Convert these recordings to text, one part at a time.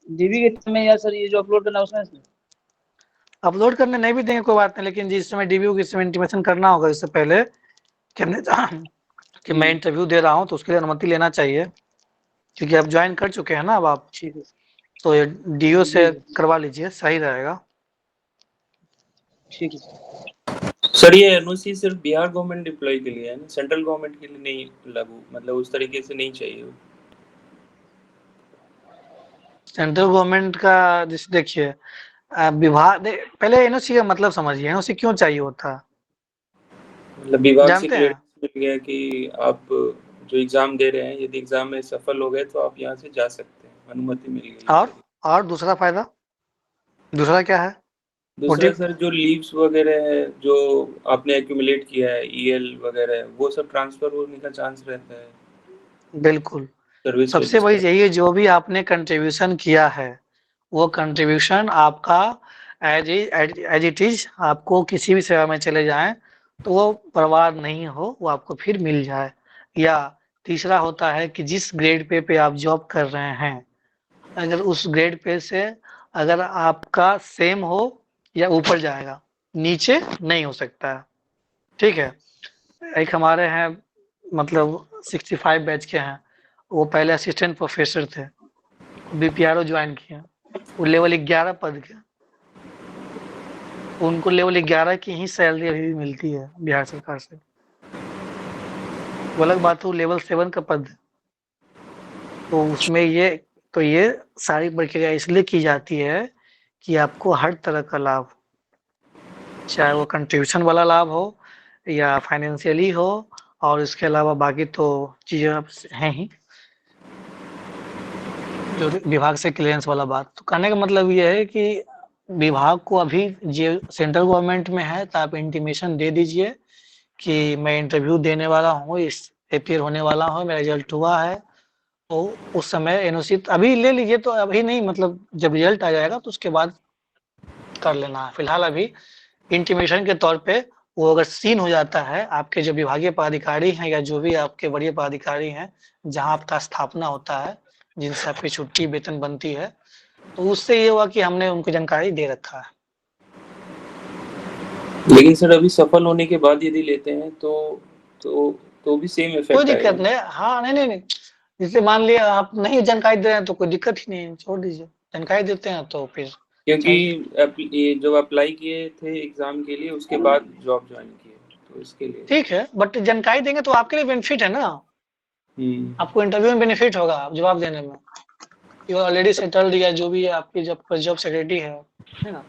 DB के समय या सर ये जो अपलोड करना है उसमें अपलोड करने नहीं भी देंगे कोई बात नहीं, लेकिन जिस समय डीबी को समय इंटीमेशन करना होगा इससे पहले कि हमने कि मैं इंटरव्यू दे रहा हूँ तो उसके लिए अनुमति लेना चाहिए, क्योंकि आप ज्वाइन कर चुके हैं ना अब आप। ठीक है तो ये डीओ से जी करवा लीजिए, सही रहेगा। ठीक है सर ये एनओसी सिर्फ बिहार गवर्नमेंट एम्प्लॉय के लिए है ना, सेंट्रल गवर्नमेंट के लिए नहीं लागू, मतलब उस तरीके से नहीं चाहिए। सेंट्रल गवर्नमेंट का जैसे देखिए विभाग, पहले एनओसी का मतलब समझिए, एनओसी क्यों चाहिए होता है मतलब विभाग से जानते हैं? क्लियरेंस मिल गया कि आप जो एग्जाम दे रहे हैं, यदि एग्जाम में सफल हो गए तो आप यहाँ से जा सकते हैं, अनुमति मिल गई। और दूसरा फायदा, दूसरा क्या है दूसरा मोटिव? सर जो लीव्स वगैरह है जो आपने एक्यूमुलेट किया है, ईएल वगैरह, वो सब ट्रांसफर होने का चांस रहता है बिल्कुल, सर्विस सबसे वही रजिस्टर। यही, जो भी आपने कंट्रीब्यूशन किया है वो कंट्रीब्यूशन आपका एज इट इज, आपको किसी भी सेवा में चले जाएं तो वो बर्बाद नहीं हो, वो आपको फिर मिल जाए। या तीसरा होता है कि जिस ग्रेड पे आप जॉब कर रहे हैं, अगर उस ग्रेड पे से अगर आपका सेम हो या ऊपर जाएगा, नीचे नहीं हो सकता है। ठीक है, एक हमारे हैं मतलब 65 बैच के हैं, वो पहले असिस्टेंट प्रोफेसर थे, बीपीआरओ ज्वाइन किया, वो लेवल 11 पद के, उनको लेवल 11 की ही सैलरी अभी भी मिलती है बिहार सरकार से। वो अलग बात है, वो लेवल 7 का पद है। तो उसमें ये सारी प्रक्रिया इसलिए की जाती है कि आपको हर तरह का लाभ, चाहे वो कंट्रीब्यूशन वाला लाभ हो या फाइनेंशियली हो, और इसके अलावा बाकी तो चीजें हैं ही, जो विभाग से क्लियरेंस वाला बात। तो कहने का मतलब ये है कि विभाग को अभी जो सेंट्रल गवर्नमेंट में है तो आप इंटीमेशन दे दीजिए कि मैं इंटरव्यू देने वाला हूँ, इस अपेयर होने वाला हूँ, मेरा रिजल्ट हुआ है। तो उस समय एनओसी अभी ले लीजिए, तो अभी नहीं, मतलब जब रिजल्ट आ जाएगा तो उसके बाद कर लेना है। फिलहाल अभी इंटीमेशन के तौर पे वो अगर सीन हो जाता है, आपके जो विभागीय पदाधिकारी हैं या जो भी आपके वरीय पदाधिकारी हैं जहाँ आपका स्थापना होता है, जिनसे आपकी छुट्टी वेतन बनती है, तो उससे ये हुआ कि हमने उनको जानकारी दे रखा है। लेकिन सर अभी सफल होने के बाद यदि लेते हैं तो भी सेम कोई इफेक्ट दिक्कत आएगा। नहीं, हाँ नहीं, जैसे मान लिया आप नहीं जानकारी दे रहे हैं तो कोई दिक्कत ही नहीं है, छोड़ दीजिए। जानकारी देते हैं तो फिर क्योंकि चाहिए। ये जब अप्लाई किए थे एग्जाम के लिए उसके बाद जॉब ज्वाइन किए, तो इसके लिए। ठीक है, बट जानकारी देंगे तो आपके लिए बेनिफिट है ना, आपको इंटरव्यू में बेनिफिट होगा जवाब देने में। यू ऑलरेडी सेटल्ड या जो भी है आपकी जॉब सिक्योरिटी है ना।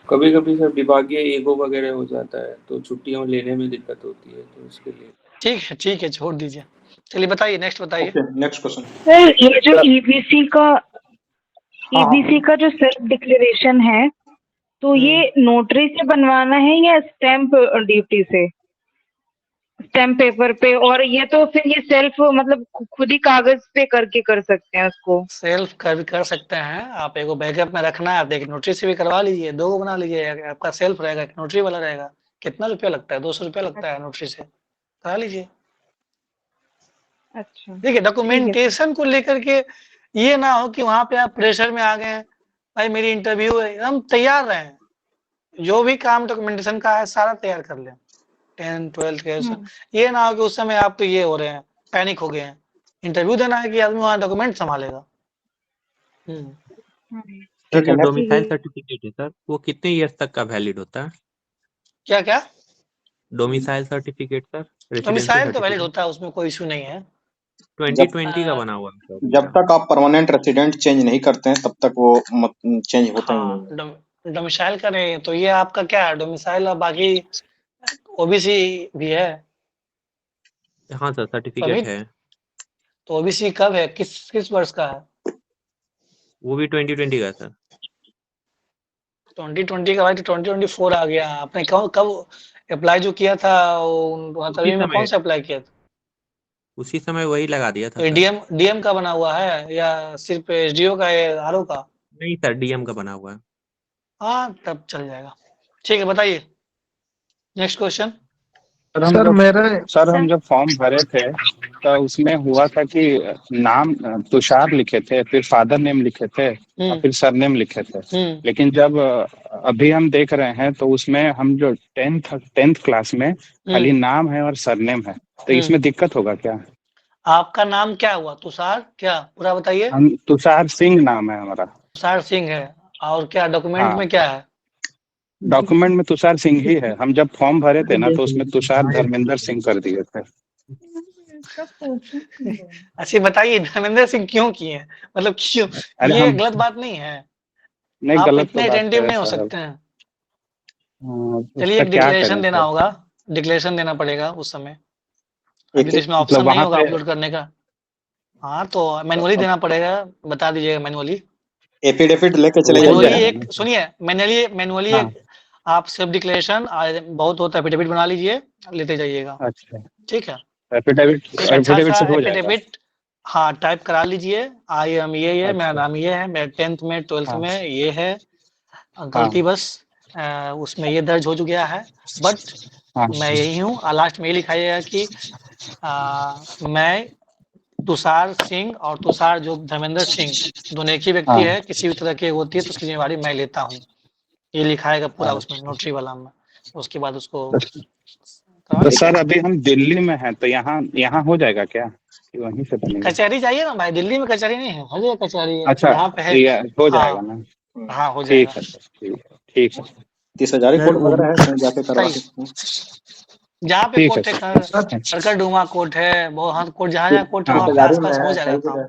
कभी कभी सर विभागीय ईगो वगैरह हो जाता है तो छुट्टियां लेने में दिक्कत होती है, तो इसके लिए। ठीक है छोड़ दीजिए। चलिए बताइए, नेक्स्ट बताइए। Okay next question. सर ये जो ईबीसी का जो सेल्फ डिक्लेरेशन है, तो ये नोटरी से बनवाना है या स्टैम्प ड्यूटी से, स्टैम्प पेपर पे? और ये तो फिर ये सेल्फ मतलब खुद ही कागज पे करके कर सकते हैं उसको? सेल्फ कर सकते हैं आप, एगो बैकअप में रखना है, आप देखिए नोटरी से भी करवा लीजिए, 2 बना लीजिए, आपका सेल्फ रहेगा, एक नोटरी वाला रहेगा। कितना रुपया लगता है? 200 रुपया लगता है नोटरी से, करा लीजिए। अच्छा देखिए डॉक्यूमेंटेशन को लेकर के ये ना हो कि वहां पे आप प्रेशर में आ गए, भाई मेरी इंटरव्यू है, हम तैयार रहे, जो भी काम डॉक्यूमेंटेशन का है सारा तैयार कर लें, 10th 12th ग्रेजुएशन। ये ना हो कि उस समय आप तो ये हो रहे हैं, पैनिक हो गए हैं, इंटरव्यू देना है कि आदमी वहाँ डॉक्यूमेंट संभालेगा। ठीक है जो डोमिसाइल सर्टिफिकेट है सर, वो कितने इयर्स तक का वैलिड होता है? क्या domicile certificate sir, residency domicile तो वैलिड सर्टिफिकेट होता है, उसमें कोई इशू नहीं है। 2020 का बना हुआ है सर जब मेरा। तक आप परमानेंट रेसिडेंट चेंज नहीं करते हैं तब तक वो चेंज होता ही हाँ नहीं है। डोमिसाइल का नहीं, तो ये आपका क्या है डोमिसाइल, और बाकी ओबीसी भी है हाँ सर सर्टिफिकेट अमित। है। तो ओबीसी कब है, किस वर्ष का है? वो भी 2020 का है सर। 2020 का भाई, तो 2024 आ गया। आपने कब अप्लाई जो किया था, उसी तभी में कौन समय सा अप्लाई किया था? उसी समय वही लगा दिया था तो सर। डीएम का बना हुआ है या सिर्फ एसडीओ का है, आरओ का? नहीं सर, डीएम का बना हुआ है। हाँ तब चल जाएगा। ठीक है बताइए, नेक्स्ट क्वेश्चन। सर हम जब फॉर्म भरे थे तो उसमें हुआ था कि नाम तुषार लिखे थे, फिर फादर नेम लिखे थे और फिर सरनेम लिखे थे। लेकिन जब अभी हम देख रहे हैं तो उसमें हम जो टेंथ क्लास में खाली नाम है और सरनेम है, तो इसमें दिक्कत होगा क्या? आपका नाम क्या हुआ? तुषार क्या? पूरा बताइए। हम तुषार सिंह नाम है हमारा। तुषार सिंह है, और क्या डॉक्यूमेंट हाँ, में क्या है? डॉक्यूमेंट में तुषार सिंह ही है। हम जब फॉर्म भरे थे ना तो उसमें तुषार धर्मेंद्र सिंह कर दिए थे। अच्छा बताइए, धर्मेंद्र सिंह क्यों किए? मतलब क्यों? अरे ये हम गलत बात नहीं है, नहीं, आप गलत तो इतने बात अटेंटिव है नहीं हो साहब। सकते हैं। चलिए उसका एक क्या डिक्लेरेशन करें देना सर? होगा, डिक्लेरेशन देना पड़ेगा उस समय। अभी तो इसमें मतलब ऑप्शन नहीं वहां होगा पे अपलोड करने का। हाँ तो मैनुअली देना पड़ेगा, बता दीजिएगा मैनुअली। एफिडेविट लेके चले हो मैनुअली जाइए। जाएगा एक ना? सुनिए, मैनुअली हाँ, एक आप सेल्फ डिक्लेरेशन बहुत होता है, एफिडेविट बना लीजिए, लेते जाइएगा। अच्छा। ठीक है, एफिडेविट एक अच्छा एफिडेविट सा से हो जाएगा? एफिडेविट हाँ टाइप करा लीजिए। आई एम ये है, मेरा अच्छा। नाम ये है, मेरा 10th में 12th हाँ में ये है। हाँ गलती बस उसमें ये दर्ज हो गया है, बट हाँ मैं यही हूँ। लास्ट में ये लिखाइएगा कि मैं तुषार सिंह और तुषार जो धर्मेंद्र सिंह दोनों एक ही व्यक्ति हाँ। है, किसी भी तरह की होती है तो उसकी जिम्मेवारी मैं लेता हूँ। ये लिखाएगा पूरा उसमें अच्छा। नोटरी वाला में। उसके बाद उसको तो करवा लीजिए। सर अभी हम दिल्ली में हैं तो यहाँ यहाँ हो जाएगा क्या, कि वहीं से बनेगा? कचहरी जाइए ना भाई, दिल्ली में कचहरी नहीं है, हर जगह कचहरी है अच्छा, यहाँ पे है। ये हो जाएगा हाँ ना? हाँ हो ठीक जाएगा। है सर, ठीक है, ठीक है। 30,000 कोड वगैरह है, कहीं जाके करवा बताइए, सकते हैं। जहाँ पे ठीक है कोर्ट है, सर। करकरडुमा कोर्ट है, बहुत कोर्ट, जहाँ जहाँ कोर्ट है हाँ, वहाँ पे आसपास हो जाएगा काम।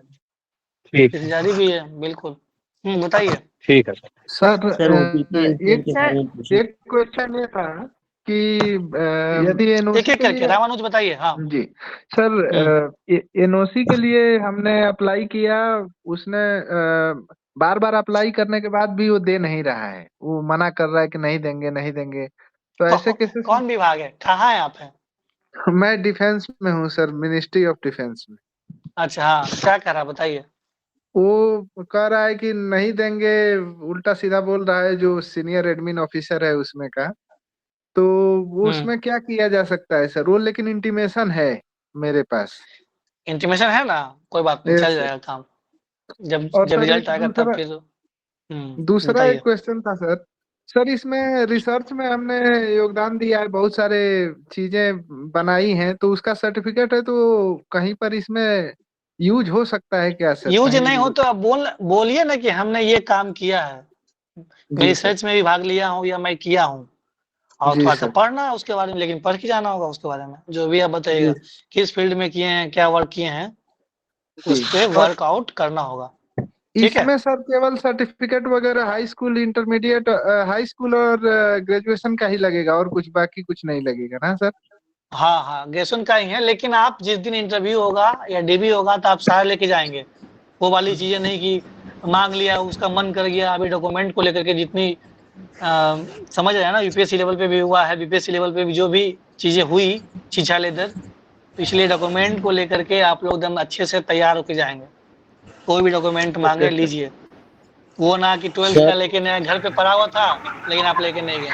ठीक है, तिजारी भी है बिल्कुल। बताइए। ठीक है सर। सर सर ओपीटी एक के बारे में पूछे। एक क्वेश्चन ये था कि यदि एक एनओसी एक के करके लिए, रामानुज बताइए। हाँ जी सर, एनओसी के लिए हमने अप्लाई किया, उसने बार बार अप्लाई करने के बाद भी वो दे नहीं रहा है, वो मना कर रहा है कि नहीं देंगे नहीं देंगे। तो ऐसे केसेस कौन विभाग है, कहाँ है आप? है में मैं डिफेंस में हूँ सर, मिनिस्ट्री ऑफ डिफेंस में। अच्छा, हाँ क्या कर रहा है बताइए। वो कह रहा है कि नहीं देंगे, उल्टा सीधा बोल रहा है, जो सीनियर एडमिन ऑफिसर है उसमें का। तो वो उसमें क्या किया जा सकता है सर? वो लेकिन इंटीमेशन है मेरे पास। इंटीमेशन है ना, कोई बात नहीं, यस चल सर। जाएगा काम। जब और जब सर रिजल्ट एक आएगा तब दूसरा फिर। दूसरा एक बताइए। क्वेश्चन था सर। सर इसमें रिसर्च में हमने योगदान दिया है, बहुत सारे चीजें बनाई हैं, तो उसका सर्टिफिकेट है, तो कहीं पर इसमें यूज हो सकता है क्या सर? यूज कहीं नहीं हो तो आप बोलिए ना कि हमने ये काम किया है, मैं जी सर। रिसर्च में भी भाग लिया हूँ या मैं किया हूँ। और जी थोड़ा सा सर। पढ़ना है उसके बारे में, लेकिन पढ़ के जाना होगा उसके बारे में, जो भी आप जी बताइएगा किस फील्ड में किए हैं, क्या वर्क किए हैं, जी। उस पे और वर्कआउट करना होगा। ठीक है। इसमें सर केवल सर्टिफिकेट वगैरह high school intermediate, high school और ग्रेजुएशन का ही लगेगा, और कुछ बाकी कुछ नहीं लगेगा ना सर? हाँ हाँ ग्रेजुएशन का ही है, लेकिन आप जिस दिन इंटरव्यू होगा या डीबी होगा तो आप सारा लेके जाएंगे। वो वाली चीजें नहीं कि मांग लिया उसका मन कर गया। अभी डॉक्यूमेंट को लेकर के जितनी समझ रहे हैं ना, यूपीएससी लेवल पे भी हुआ है, बीपीएससी लेवल पे भी जो भी चीजें हुई छीछा लेदर, तो इसलिए डॉक्यूमेंट को लेकर के आप लोग एकदम अच्छे से तैयार होके जाएंगे। कोई भी डॉक्यूमेंट ओके मांगे सर। लीजिए, वो ना कि 12th का सर लेके नया घर पे पड़ा हुआ था लेकिन आप लेके नहीं गए,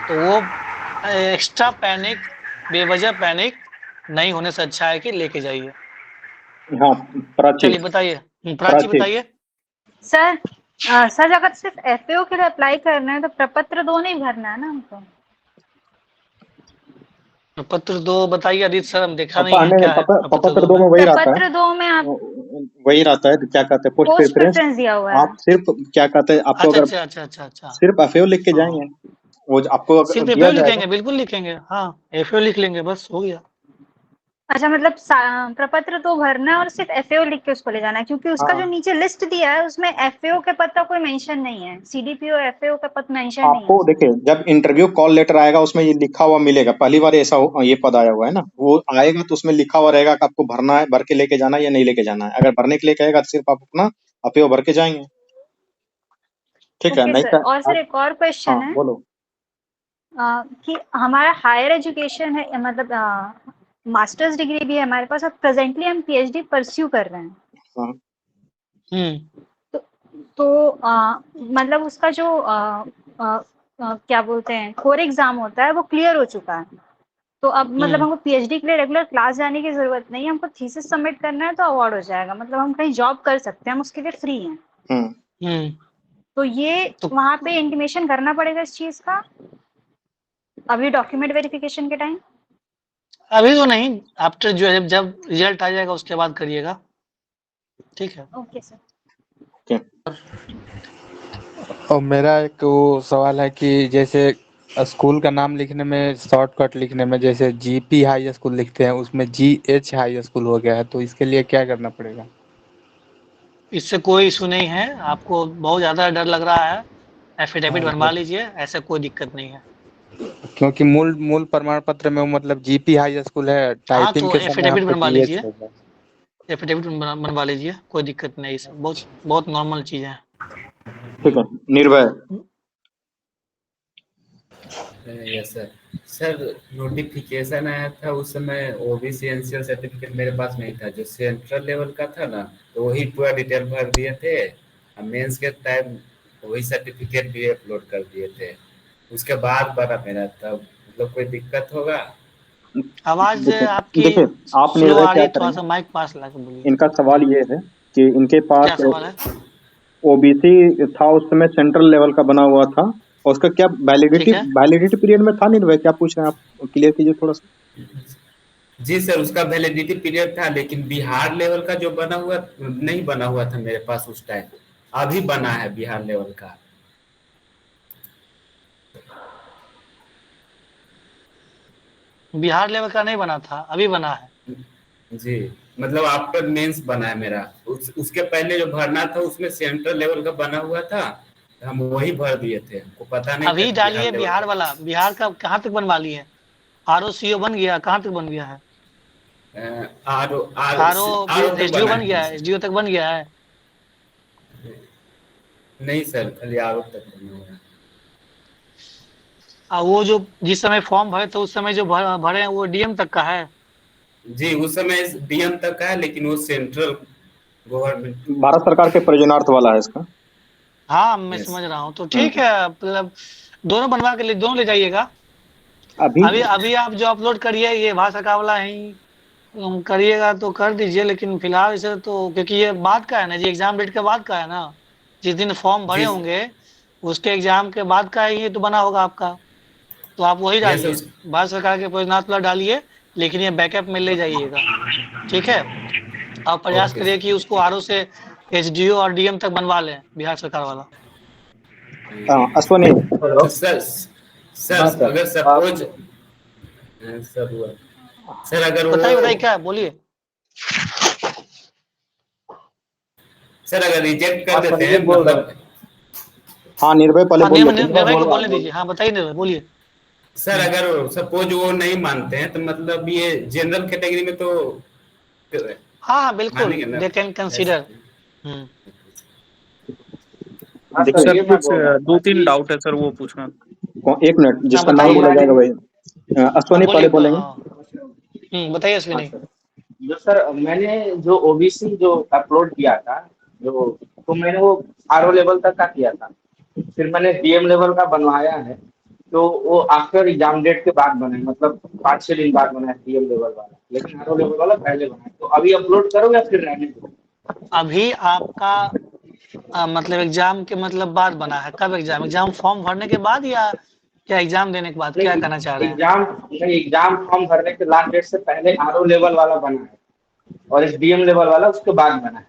तो वो एक्स्ट्रा पैनिक, बेवजह पैनिक नहीं होने से अच्छा है कि लेके जाइए। हाँ, प्राची चलिए बताइए, प्राची प्राची बताइए। सर सर अगर सिर्फ एफएओ के लिए अप्लाई करना है तो प्रपत्र 2 नहीं भरना है ना हमको? पत्र 2 बताइए आदित्य सर, हम देखा नहीं है नहीं, क्या है प्रपत्र पत्र 2 2 में। में वही रहता है, प्रपत्र 2 में आप वही रहता है, क्या कहते हैं, पोस्ट पोस्ट प्रेफरेंस। प्रेफरेंस दिया हुआ है। आप सिर्फ क्या कहते हैं, आपको अच्छा अगर अच्छा अच्छा अच्छा अच्छा। सिर्फ एफएओ लिख के हाँ जाएंगे, वो आपको अगर सिर्फ दिया एफएओ जाएगा। लिखेंगे, बिल्कुल लिखेंगे, हाँ एफएओ लिख लेंगे, बस हो गया। अच्छा मतलब प्रपत्र 2 भरना है और सिर्फ एफएओ लिख के उसको ले जाना है, क्योंकि उसका जो हाँ, नीचे लिस्ट दिया है उसमें एफएओ के पद का कोई मेंशन नहीं है, सीडीपीओ एफएओ का पद मेंशन नहीं है आपको उसमें। देखिए जब इंटरव्यू कॉल लेटर आएगा उसमें ये लिखा हुआ मिलेगा, पहली बार ऐसा ये पद आया हुआ है ना, वो आएगा तो उसमें लिखा हुआ रहेगा कि आपको भरना है, भर के लेके जाना है या नहीं लेके जाना है। अगर भरने के लिए कहेगा तो सिर्फ आप अपना एफएओ भर के जाएंगे, ठीक है? ओके नहीं सर। तो और सर एक और हाँ क्वेश्चन है बोलो। कि हमारा हायर एजुकेशन है, मतलब मास्टर्स डिग्री भी है हमारे पास, और प्रेजेंटली हम पीएचडी परस्यू कर रहे हैं। हाँ, तो मतलब उसका जो क्या बोलते हैं कोर एग्जाम होता है वो क्लियर हो चुका है, तो अब मतलब हमको पीएचडी के लिए रेगुलर क्लास जाने की जरूरत नहीं है, हमको थीसिस सबमिट करना है तो अवार्ड हो जाएगा, मतलब हम कहीं जॉब कर सकते हैं, हम उसके लिए फ्री हैं। तो ये तो वहां पे इंटीमेशन करना पड़ेगा इस चीज का अभी डॉक्यूमेंट वेरिफिकेशन के टाइम? अभी तो नहीं, आफ्टर जो है जब रिजल्ट आ जाएगा उसके बाद करिएगा, ठीक है। Okay sir. और मेरा एक वो सवाल है कि जैसे स्कूल का नाम लिखने में शॉर्टकट लिखने में जैसे जीपी हाई स्कूल लिखते हैं उसमें जीएच हाई स्कूल हो गया है, तो इसके लिए क्या करना पड़ेगा? इससे कोई इशू नहीं है, आपको बहुत ज्यादा डर लग रहा है, एफिडेविट बनवा लीजिए, ऐसे कोई दिक्कत नहीं है। क्योंकि मूल प्रमाण पत्र में वो मतलब जीपी हाई स्कूल है, टाइपिंग तो के समय एफिडेविट हमको बनवा जीएच लीजिए, होगा। एफिडेविट बनवा लीजिए, कोई दिक्कत नहीं, सब बहुत नॉर्मल चीजें हैं। ठीक है। निर्भय। Yes sir. सर नोटिफिकेशन आया था उस समय ओबीसी एनसीएल सर्टिफिकेट मेरे पास नहीं था, जो सेंट्रल लेवल का था ना, तो वही पूरा डिटेल भर दिए थे, मेंस के टाइम वही सर्टिफिकेट भी अपलोड कर दिए थे, उसके बाद बना मेरा, तब मतलब कोई दिक्कत होगा? आवाज आपकी देखिए आप स्लो निर्भय आ रही क्या है, थोड़ा करेंगे, सा माइक पास लाके बोलिए। इनका सवाल ये है कि इनके क्या पास सवाल है? ओबीसी था उस समय सेंट्रल लेवल का बना हुआ था, और उसका क्या वैलिडिटी पीरियड में था निर्भय, क्या पूछ रहे हैं आप, क्लियर कीजिए थोड़ा सा। जी सर, उसका वैलिडिटी पीरियड था, लेकिन बिहार लेवल का जो बना हुआ नहीं बना हुआ था मेरे पास उस टाइम, अभी बना है बिहार लेवल का। बिहार लेवल का नहीं बना था, अभी बना है। जी, मतलब आफ्टर मेंस बना है मेरा, उसके पहले जो भरना था उसमें सेंट्रल लेवल का बना हुआ था, हम वही भर दिए थे, हमको पता नहीं अभी था डालिए बिहार वाला, बिहार का कहाँ तक बनवा लिए? आरओसीओ बन गया, कहाँ तक बन गया है? एसडीओ बन गया है, एसडीओ तक बन गया है? नहीं सर, खाली आरओ तक बना हुआ है। वो जो जिस समय फॉर्म भरे तो उस समय जो भरे हैं वो डीएम तक का है? जी, उस समय डीएम तक का है, लेकिन वो सेंट्रल गवर्नमेंट, भारत सरकार के प्रयोजनार्थ वाला है इसका। हाँ मैं समझ रहा हूँ, तो ठीक है, मतलब दोनों बनवा के दोनों ले जाइएगा। अभी आप जो अपलोड करिए ये भारत सरकार वाला ही करिएगा तो कर दीजिए, लेकिन फिलहाल इसे तो, क्योंकि ये बाद का है ना जी, एग्जाम डेट के बाद का है ना, जिस दिन फॉर्म भरे होंगे उसके एग्जाम के बाद का ही ये तो बना होगा आपका, तो आप वही डालिए, भारत सरकार के प्रयोजनार्थ वाला डालिए, लेकिन ये बैकअप में ले जाइएगा, ठीक है। आप प्रयास करिए कि उसको आरओ से एसडीओ और डीएम तक बनवा लें, बिहार सरकार वाला। अश्वनी सर अगर सपोज सर अगर बताइए क्या बोलिए सर, अगर रिजेक्ट कर देते हैं मतलब, हाँ निर्भय पहले निर्भय को बोलने दीजिए, हाँ बताइए निर्भय बोलिए। सर अगर सपोज वो नहीं मानते हैं तो मतलब ये जनरल कैटेगरी में तो हाँ बिल्कुल दे कैन कंसीडर। सर कुछ 2-3 डाउट है सर, वो पूछना। एक मिनट, जिसका नाम बोला जाएगा वही। अश्वनी पहले बोलेंगे। बताइए अश्विनी। जो सर मैंने जो ओबीसी जो अपलोड किया था, जो तो मैंने वो आरओ लेवल तक का किया था, फिर मैंने डीएम लेवल का बनवाया है, तो वो आफ्टर एग्जाम डेट के बाद बना है, मतलब 5-6 दिन बाद बना है डीएम लेवल वाला, लेकिन आरओ लेवल वाला पहले बना है। तो अभी अपलोड करो या फिर रहने दो? अभी आपका मतलब एग्जाम के मतलब बाद बना है? कब एग्जाम फॉर्म भरने के बाद या क्या एग्जाम देने के बाद, क्या कहना चाह रहे हैं? एग्जाम फॉर्म भरने के लास्ट डेट से पहले आरओ लेवल वाला बना है, और एसडीएम लेवल वाला उसके बाद बना है।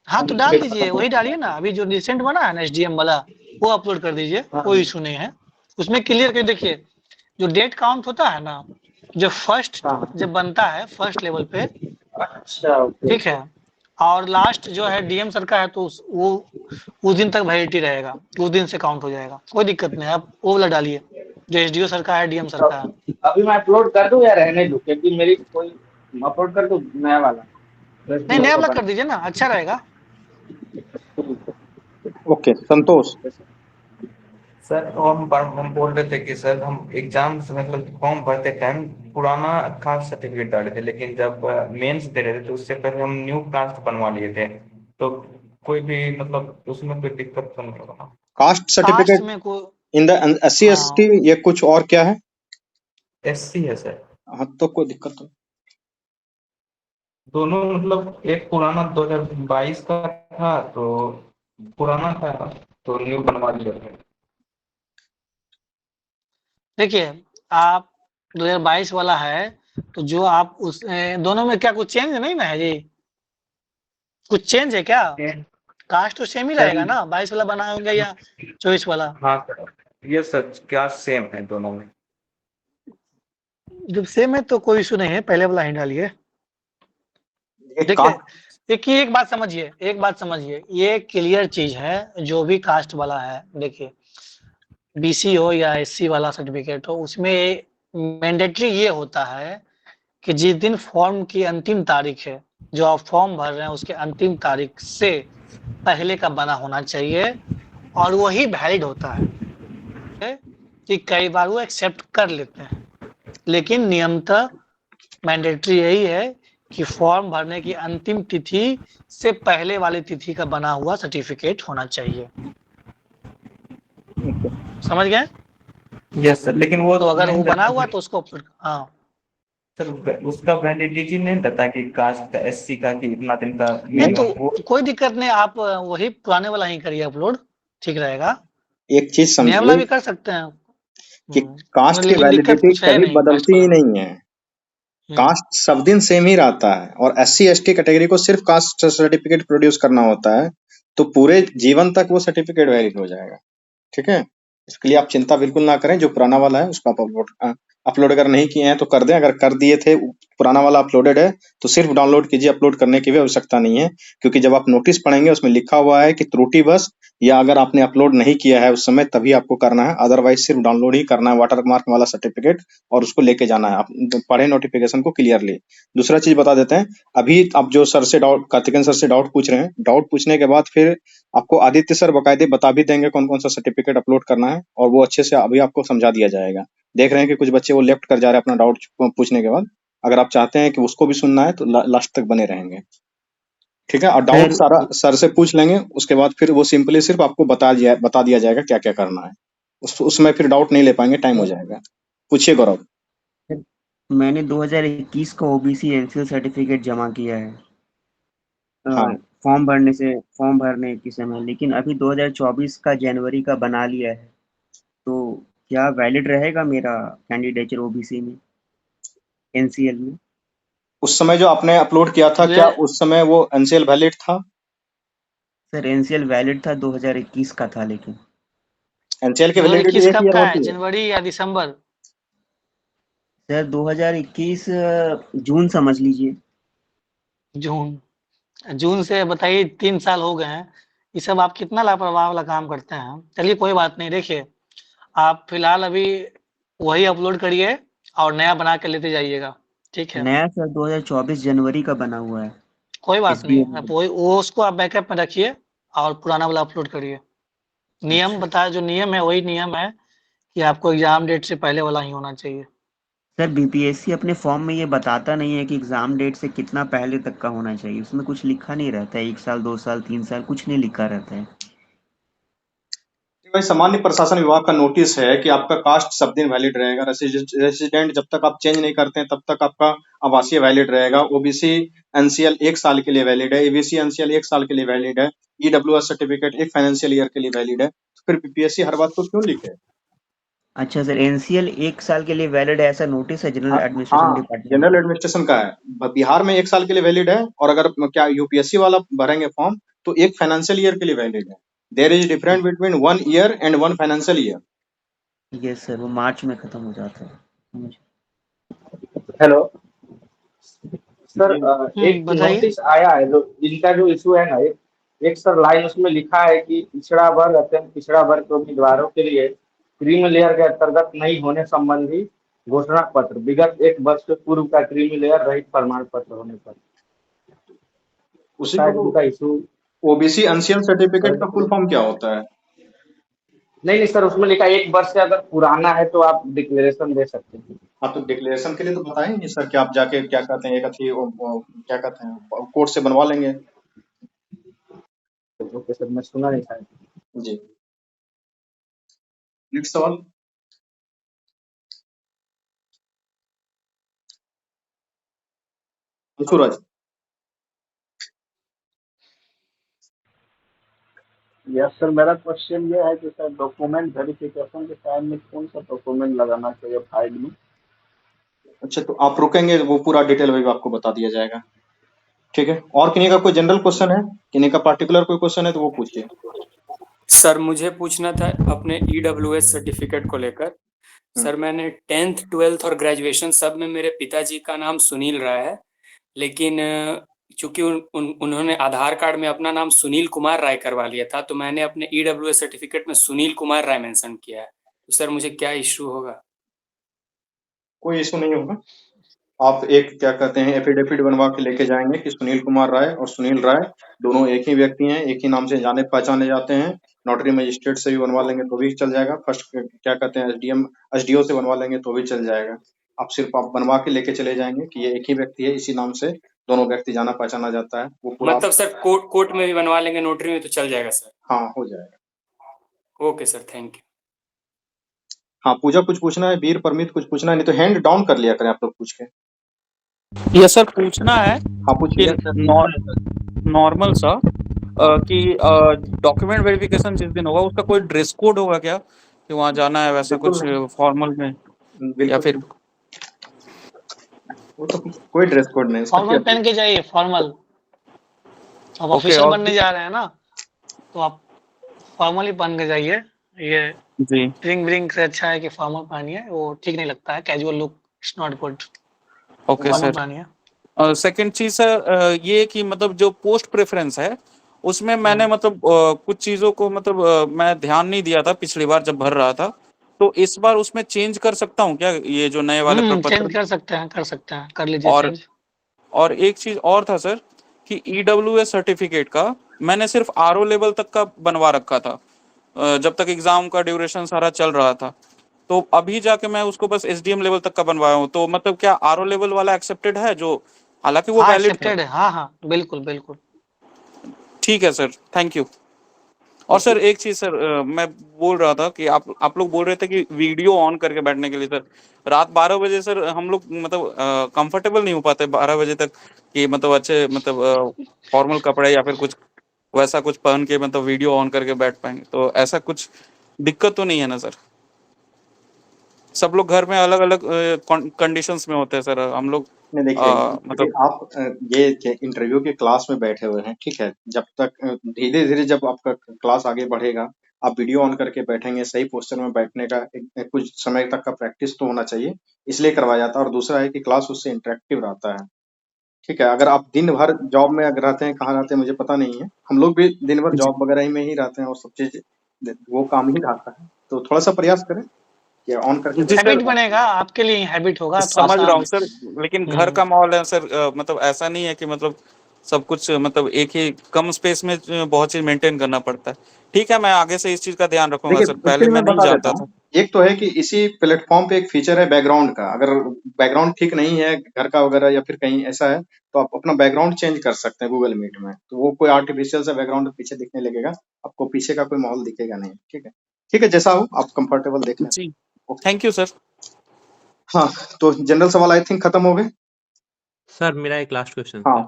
हाँ तो डाल दीजिए, वही डालिए ना, अभी जो रिसेंट बना है ना एसडीएम वाला वो अपलोड कर दीजिए, कोई इशू नहीं है। उसमें क्लियर कर देखिए, जो डेट काउंट होता है ना, जो फर्स्ट जब बनता है फर्स्ट लेवल पे, अच्छा ठीक है, और लास्ट जो है डीएम सर का है, तो वो उस दिन तक वैलिडिटी रहेगा, उस दिन से काउंट हो जाएगा, कोई दिक्कत नहीं। आप वो वाला डालिए जो एसडीओ सर का है, डीएम सर का है। अभी मैं अपलोड कर दूं या रहने दूं, क्योंकि मेरी कोई अपलोड कर दूं नया वाला? नहीं नया वाला कर दीजिए ना, अच्छा रहेगा। ओके संतोष। सर हम बोल रहे थे कि सर हम एग्जाम से मतलब फॉर्म भरते टाइम पुराना कास्ट सर्टिफिकेट डाले थे, लेकिन जब मेंस दे रहे थे तो उससे पहले हम न्यू कास्ट बनवा लिए थे, तो कोई भी मतलब उसमें कोई दिक्कत तो नहीं होगा? Caste certificate in the SC ST ये कुछ और क्या है? SC है सर। हाँ तो कोई दिक्कत नहीं। दोनों मतलब एक पुराना 2022 का था, तो पुराना था तो न्यू बनवा लिया था। देखिए, आप 2022 वाला है, तो जो आप उस दोनों में क्या कुछ चेंज नहीं ना है जी? कुछ चेंज है क्या? कास्ट तो सेम ही रहेगा ना, 22 वाला बना होगा या 24 वाला? हाँ सर, ये सच क्या सेम है दोनों में? जब सेम है तो कोई इशू नहीं है, पहले वाला ही डालिए। देखिए, देखिए एक बात समझिए, ये क्लियर चीज है, जो भी कास्ट वाला है। देखिए, बीसी हो या एससी वाला सर्टिफिकेट हो, उसमें मैंडेटरी ये होता है कि जिस दिन फॉर्म की अंतिम तारीख है, जो आप फॉर्म भर रहे हैं उसके अंतिम तारीख से पहले का बना होना चाहिए, और वही वैलिड होता है। कि कई बार वो एक्सेप्ट कर लेते हैं, लेकिन नियमतः मैंडेटरी यही है कि फॉर्म भरने की अंतिम तिथि से पहले वाली तिथि का बना हुआ सर्टिफिकेट होना चाहिए। समझ गए? यस सर, लेकिन वो तो अगर वो बना हुआ तो उसको हाँ सर, उसका वैलिडिटी नहीं रहता कि कास्ट का, एससी का, कि इतना दिन का नहीं, तो कोई दिक्कत नहीं, आप वही पुराने वाला ही करिए अपलोड, ठीक रहेगा। एक चीज नया वाला समझिए भी कर सकते हैं कि कास्ट की लेकिन दिक्कत वैलिडिटी कुछ है कभी नहीं कास्ट बदलती ही वाला नहीं है। कास्ट सब दिन सेम ही रहता है, और एससी एसटी कैटेगरी को सिर्फ कास्ट सर्टिफिकेट प्रोड्यूस करना होता है, तो पूरे जीवन तक वो सर्टिफिकेट वैलिड हो जाएगा। ठीक है, इसके लिए आप चिंता बिल्कुल ना करें। जो पुराना वाला है उसको आप अपलोड अगर नहीं किए हैं तो कर दें, अगर कर दिए थे, पुराना वाला अपलोडेड है तो सिर्फ डाउनलोड कीजिए, अपलोड करने की भी आवश्यकता नहीं है। क्योंकि जब आप नोटिस पढ़ेंगे उसमें लिखा हुआ है कि त्रुटिवश, या अगर आपने अपलोड नहीं किया है उस समय तभी आपको करना है, अदरवाइज सिर्फ डाउनलोड ही करना है वाटरमार्क वाला सर्टिफिकेट, और उसको लेके जाना है। आप पढ़े नोटिफिकेशन को क्लियरली। दूसरा चीज बता देते हैं, अभी आप जो सर से डाउट, कार्तिकेन सर से डाउट पूछ रहे हैं, डाउट पूछने के बाद फिर आपको आदित्य सर बकायदे बता भी देंगे कौन कौन सा सर्टिफिकेट अपलोड करना है, और वो अच्छे से अभी आपको समझा दिया जाएगा। देख रहे हैं कि कुछ बच्चे वो लेफ्ट कर जा रहे हैं अपना डाउट पूछने के बाद। अगर आप चाहते हैं कि उसको भी सुनना है तो लास्ट तक बने रहेंगे, ठीक है। और डाउट सारा सर से पूछ लेंगे, उसके बाद फिर वो सिंपली सिर्फ आपको बता दिया जाएगा क्या क्या करना है। उसमें फिर डाउट नहीं ले पाएंगे, टाइम हो जाएगा। पूछिए गौरव। मैंने 2021 का ओबीसी एनसीएल सर्टिफिकेट जमा किया है हाँ, फॉर्म भरने के समय, लेकिन अभी 2024 का जनवरी का बना लिया है, तो क्या वैलिड रहेगा मेरा कैंडिडेचर ओबीसी में, एनसीएल में? उस समय जो आपने अपलोड किया था, क्या उस समय वो एनसीएल वैलिड था? सर एनसीएल वैलिड था, 2021 का था, लेकिन एनसीएल की वैलिडिटी 1 कब ईयर का है, होती है। जनवरी या दिसंबर? सर 2021 जून समझ लीजिए। जून से बताइए 3 साल हो गए हैं। ये सब आप कितना लापरवाह वाला काम करते हैं। चलिए कोई बात नहीं, देखिए आप फिलहाल अभी वही अपलोड करिए और नया बना के लेते जाइएगा, ठीक है। नया सर 2024 जनवरी का बना हुआ है। कोई बात नहीं, आप वो उसको आप बैकअप में रखिए और पुराना वाला अपलोड करिए। नियम बताया, जो नियम है वही नियम है कि आपको एग्जाम डेट से पहले वाला ही होना चाहिए। सर बीपीएससी अपने फॉर्म में ये बताता नहीं है कि एग्जाम डेट से कितना पहले तक का होना चाहिए, उसमें कुछ लिखा नहीं रहता है, 1 साल 2 साल 3 साल कुछ नहीं लिखा रहता है। भाई, सामान्य प्रशासन विभाग का नोटिस है कि आपका कास्ट सब दिन वैलिड रहेगा। रेसिडेंट जब तक आप चेंज नहीं करते हैं तब तक आपका आवासीय वैलिड रहेगा। ओबीसी एनसीएल 1 साल के लिए वैलिड है, एबीसी एनसीएल 1 साल के लिए वैलिड है, ईडब्ल्यूएस सर्टिफिकेट 1 फाइनेंशियल ईयर के लिए वैलिड है। तो फिर बीपीएससी हर बात को क्यों लिखे? अच्छा सर, एनसीएल 1 साल के लिए वैलिड है, ऐसा नोटिस है general administration department? General administration का है, बिहार में 1 साल के लिए वैलिड है, और अगर क्या यूपीएससी वाला भरेंगे फॉर्म तो 1 फाइनेंशियल ईयर के लिए वैलिड है। There is difference between 1 year and 1 financial year. Yes sir, वो मार्च में खत्म हो जाता है। हेलो सर, एक नोटिस आया है, जो इनका जो इशू है ना, एक सर लाइन उसमें लिखा है कि पिछड़ा वर्ग, अत्यंत पिछड़ा वर्ग के उम्मीदवारों के लिए क्रीमी लेयर के अंतर्गत नहीं होने संबंधी घोषणा पत्र विगत 1 वर्ष के पूर्व का क्रीमी लेयर रहित प्रमाण पत्र होने पर। उसी का इशू ओबीसी एनसीएल सर्टिफिकेट का फुल फॉर्म क्या होता है? नहीं सर, उसमें लिखा 1 वर्ष से अगर पुराना है तो आप डिक्लेरेशन दे सकते हैं। हाँ, तो डिक्लेरेशन के लिए तो बताएंगे सर कि आप जाके क्या कहते हैं, एक अथी क्या कहते हैं, कोर्ट से बनवा लेंगे। ओके सर, मैं सुना नहीं था जी। नेक्स्ट सवाल। सूरज। यस सर, मेरा क्वेश्चन ये है कि सर डॉक्यूमेंट वेरिफिकेशन के टाइम में कौन सा डॉक्यूमेंट लगाना चाहिए फाइल में? अच्छा, तो आप रुकेंगे, वो पूरा डिटेल वही आपको बता दिया जाएगा। ठीक है, और किन्हीं का कोई जनरल क्वेश्चन है, किन्हीं का पार्टिकुलर कोई क्वेश्चन है तो वो पूछिए। सर मुझे पूछना था अपने EWS सर्टिफिकेट को लेकर। सर मैंने 10th 12th और ग्रेजुएशन सब में मेरे पिताजी का नाम सुनील राय है, लेकिन चूंकि उन्होंने आधार कार्ड में अपना नाम सुनील कुमार राय करवा लिया था, तो मैंने अपने EWS सर्टिफिकेट में सुनील कुमार राय मेंशन किया है। तो सर मुझे क्या इश्यू होगा? कोई इशू नहीं होगा। आप एक क्या कहते हैं एफिडेविट बनवा के लेके जाएंगे कि सुनील कुमार राय और सुनील राय दोनों एक ही व्यक्ति हैं, एक ही नाम से जाने पहचाने जाते हैं। नोटरी मजिस्ट्रेट से भी बनवा लेंगे तो भी चल जाएगा। फर्स्ट क्या कहते हैं SDO से बनवा लेंगे तो भी चल जाएगा। आप सिर्फ आप बनवा के लेके चले जाएंगे कि ये एक ही व्यक्ति है, इसी नाम से दोनों व्यक्ति जाना पहचाना जाता है। वो पूरा मतलब सर कोर्ट में भी बनवा लेंगे, नोटरी में तो चल जाएगा सर? हाँ, हो जाएगा। Okay sir, thank you. हाँ, पूजा कुछ पूछना है? वीर परमित कुछ पूछना है? नहीं तो हैंड डाउन कर लिया करें आप लोग पूछ के। यस सर, पूछना है। हाँ पूछिए। नॉर्मल सा कि डॉक्यूमेंट वेरिफिकेशन जिस दिन होगा उसका कोई ड्रेस कोड होगा क्या, कि वहाँ जाना है वैसा कुछ फॉर्मल में, या फिर वो तो कोई ड्रेस कोड नहीं। फॉर्मल पहन के जाइए, फॉर्मल। अब ऑफिसर बनने जा रहे हैं ना, तो आप फॉर्मल ही पहन के जाइए। ये जी ड्रिंक ब्रिंक से अच्छा है कि फॉर्मल पहनिए, वो ठीक नहीं लगता है। Casual look it's not good. Okay sir. Second चीज सर ये कि मतलब जो पोस्ट प्रेफरेंस है उसमें मैंने मतलब कुछ चीजों को मतलब मैं ध्यान नहीं दिया था पिछली बार जब भर रहा था, तो इस बार उसमें चेंज कर सकता हूँ क्या, ये जो नए वाले प्रपत्र? चेंज कर सकते हैं, कर लीजिए चेंज। और एक चीज और था सर कि EWS सर्टिफिकेट का मैंने सिर्फ RO लेवल तक का बनवा रखा था जब तक एग्जाम का ड्यूरेशन सारा चल रहा था, तो अभी जाके मैं उसको बस SDM लेवल तक का बनवाया हूँ। तो मतलब क्या RO लेवल वाला एक्सेप्टेड है, जो हालांकि वो वैलिड एक्सेप्टेड है? हाँ बिल्कुल बिल्कुल। ठीक है सर, थैंक यू। और सर एक चीज सर मैं बोल रहा था कि आप लोग बोल रहे थे कि वीडियो ऑन करके बैठने के लिए। सर रात 12 बजे सर हम लोग मतलब कंफर्टेबल नहीं हो पाते 12 बजे तक कि मतलब अच्छे मतलब फॉर्मल कपड़े या फिर कुछ वैसा कुछ पहन के मतलब वीडियो ऑन करके बैठ पाएंगे, तो ऐसा कुछ दिक्कत तो नहीं है ना सर? सब लोग घर में अलग अलग कंडीशंस में होते हैं सर, हम लोग नहीं देखिए मतलब आप ये इंटरव्यू के क्लास में बैठे हुए हैं, ठीक है। जब तक धीरे धीरे जब आपका क्लास आगे बढ़ेगा, आप वीडियो ऑन करके बैठेंगे, सही पोस्चर में बैठने का कुछ समय तक का प्रैक्टिस तो होना चाहिए, इसलिए करवाया जाता है। और दूसरा है कि क्लास उससे इंटरेक्टिव रहता है, ठीक है। अगर आप दिन भर जॉब में अगर रहते हैं, कहाँ रहते हैं मुझे पता नहीं है, हम लोग भी दिन भर जॉब वगैरह में ही रहते हैं और सब चीज वो काम ही रहता है, तो थोड़ा सा प्रयास करें कि ऑन करके हैबिट बनेगा, आपके लिए हैबिट होगा। तो समझ रहा हूँ सर, लेकिन घर का माहौल है सर, मतलब ऐसा नहीं है कि मतलब सब कुछ मतलब एक ही कम स्पेस में बहुत चीज मेंटेन करना पड़ता है। ठीक है, मैं आगे से इस चीज का ध्यान रखूंगा सर, पहले मैं नहीं जानता था। एक तो है कि इसी प्लेटफॉर्म पे एक फीचर है बैकग्राउंड का। अगर बैकग्राउंड ठीक नहीं है घर का वगैरह या फिर कहीं ऐसा है, तो आप अपना बैकग्राउंड चेंज कर सकते हैं गूगल मीट में, तो वो कोई आर्टिफिशियल सा बैकग्राउंड पीछे दिखने लगेगा, आपको पीछे का कोई माहौल दिखेगा नहीं। ठीक है, जैसा हो आप कंफर्टेबल देख लें। जी थैंक यू सर। हाँ, तो जनरल सवाल आई थिंक खत्म हो गए सर। मेरा एक लास्ट क्वेश्चन हाँ।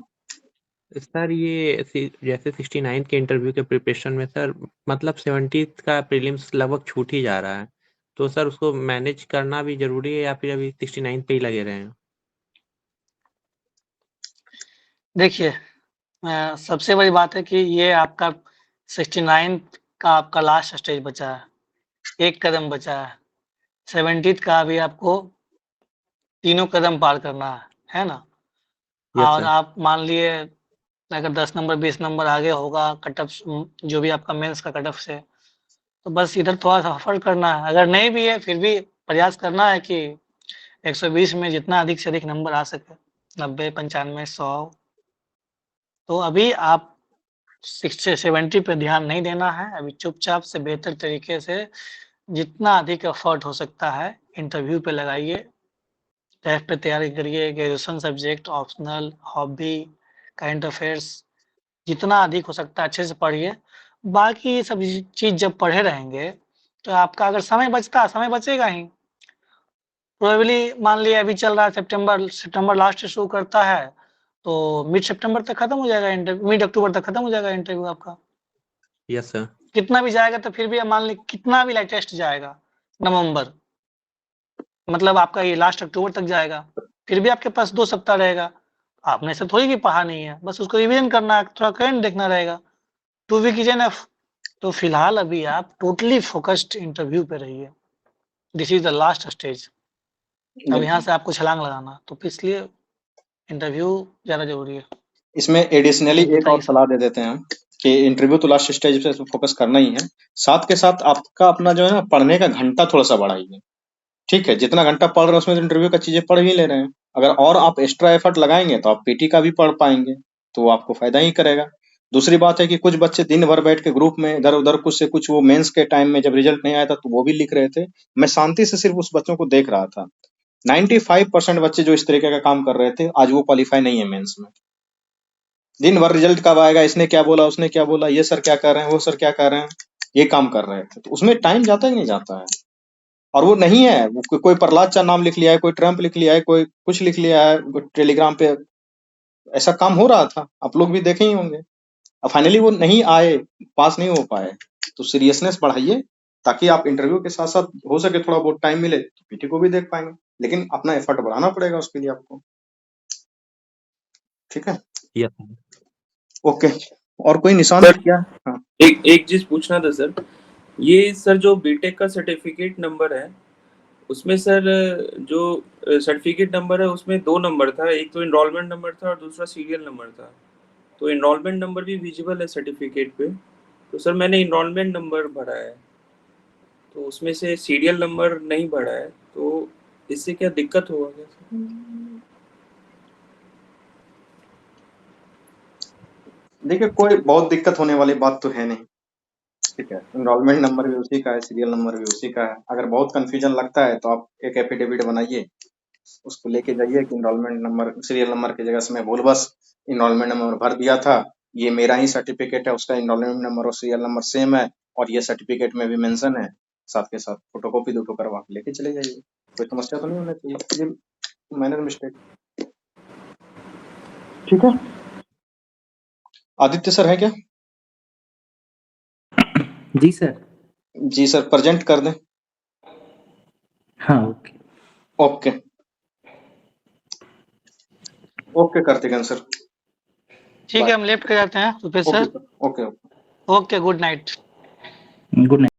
सर ये जैसे 69 के इंटरव्यू के प्रिपरेशन में सर मतलब 70 का प्रीलिम्स लगभग छूट ही जा रहा है, तो सर उसको मैनेज करना भी जरूरी है या फिर अभी 69 पे ही लगे रहे हैं? देखिए सबसे बड़ी बात है कि ये आपका 69 का आपका लास्ट स्टेज बचा है, एक कदम बचा है। 70 का अभी आपको तीनों कदम पार करना है ना। और आप मान लिए अगर 10 नंबर 20 नंबर आगे होगा कट ऑफ, जो भी आपका मेंस का कट ऑफ से, तो बस इधर थोड़ा सा सफर करना है। अगर नहीं भी है फिर भी प्रयास करना है कि 120 में जितना अधिक से अधिक नंबर आ सके, 90 95 100। तो अभी आप 70 पे ध्यान नहीं देना है, अभी चुपचाप से बेहतर तरीके से जितना अधिक एफर्ट हो सकता है इंटरव्यू पे लगाइए, टेस्ट पे तैयारी करिए, graduation subject, optional, hobby, current affairs, जितना अधिक हो सकता है अच्छे से पढ़िए। बाकी ये सब चीज जब पढ़े रहेंगे तो आपका अगर समय बचेगा ही। प्रोबेबली मान लिया अभी चल रहा है सितंबर लास्ट से शुरू करता है, तो मिड सितंबर तक खत्म हो जाएगा इंटरव्यू, मिड अक्टूबर तक खत्म हो जाएगा इंटरव्यू आपका। Yes sir. कितना भी जाएगा तो फिर भी मान ली कितना भी लेटेस्ट जाएगा नवंबर, मतलब आपका ये लास्ट अक्टूबर तक जाएगा, फिर भी आपके पास 2 सप्ताह रहेगा। आपने से थोड़ी कि पढ़ा नहीं है, बस उसको रिवीजन करना है, थोड़ा करंट देखना रहेगा। 2 वीक इज एनफ। तो फिलहाल अभी आप टोटली फोकस्ड इंटरव्यू पे रहिए। This is the last stage. अब यहाँ से आपको छलांग लगाना, तो इसलिए इंटरव्यू ज्यादा जरूरी है। इसमें एडिशनली एक बताइए और सलाह दे देते हैं हम कि इंटरव्यू तो लास्ट स्टेज पे फोकस करना ही है, साथ के साथ आपका अपना जो है ना पढ़ने का घंटा थोड़ा सा बढ़ाइए। ठीक है, जितना घंटा पढ़ रहे हैं उसमें इंटरव्यू का चीजें पढ़ ही ले रहे हैं, अगर और आप एक्स्ट्रा एफर्ट लगाएंगे तो आप पीटी का भी पढ़ पाएंगे, तो वो आपको फायदा ही करेगा। दूसरी बात है कि कुछ बच्चे दिन भर बैठ के ग्रुप में इधर उधर कुछ से कुछ, वो मेंस के टाइम में जब रिजल्ट नहीं आया था तो वो भी लिख रहे थे। मैं शांति से सिर्फ उस बच्चों को देख रहा था। 95% बच्चे जो इस तरीके का काम कर रहे थे आज वो क्वालिफाई नहीं है मेंस में। दिन भर रिजल्ट कब आएगा, इसने क्या बोला, उसने क्या बोला, ये सर क्या कर रहे हैं, वो सर क्या कर रहे हैं, ये काम कर रहे थे। तो उसमें टाइम जाता ही नहीं जाता है। और वो नहीं है, वो कोई प्रहलाद चा नाम लिख लिया है, कोई ट्रम्प लिख लिया है, कोई कुछ लिख लिया है टेलीग्राम पे, ऐसा काम हो रहा था, आप लोग भी देखे ही होंगे। अब फाइनली वो नहीं आए, पास नहीं हो पाए, तो सीरियसनेस बढ़ाइए ताकि आप इंटरव्यू के साथ साथ हो सके थोड़ा बहुत टाइम मिले तो पीटी को भी देख पाएंगे, लेकिन अपना एफर्ट बढ़ाना पड़ेगा उसके लिए आपको। ठीक है, यस ओके। और कोई निशान सर, क्या? हाँ। एक चीज पूछना था सर, ये सर जो बीटेक का सर्टिफिकेट नंबर है उसमें सर जो सर्टिफिकेट नंबर है उसमें 2 नंबर था, एक तो इनरोलमेंट नंबर था और दूसरा सीरियल नंबर था। तो इनरोलमेंट नंबर भी विजिबल है सर्टिफिकेट पे, तो सर मैंने इनरोलमेंट नंबर भरा है, तो उसमें से सीरियल नंबर नहीं भरा है, तो इससे क्या दिक्कत होगा क्या सर? देखिए, कोई बहुत दिक्कत होने वाली बात तो है नहीं। ठीक है, एनरोलमेंट नंबर भी उसी का है, सीरियल नंबर भी उसी का है। अगर बहुत कंफ्यूजन लगता है तो आप एक एफिडेविट बनाइए, उसको लेके जाइए कि एनरोलमेंट नंबर सीरियल नंबर की जगह से मैं भूलवश एनरोलमेंट नंबर भर दिया था, ये मेरा ही सर्टिफिकेट है, उसका एनरोलमेंट नंबर और सीरियल नंबर सेम है और ये सर्टिफिकेट में भी मेंशन है, साथ के साथ फोटोकॉपी 2 करवा के लेके चले जाइए। कोई समस्या तो नहीं होना चाहिए, ये माइनर मिस्टेक। ठीक है, आदित्य सर है क्या? जी सर। जी सर, प्रेजेंट कर दें। हाँ okay. Okay okay Karthikeyan sir, ठीक है, हम लेफ्ट कर जाते हैं Rupesh sir. Okay okay, good night. Good night.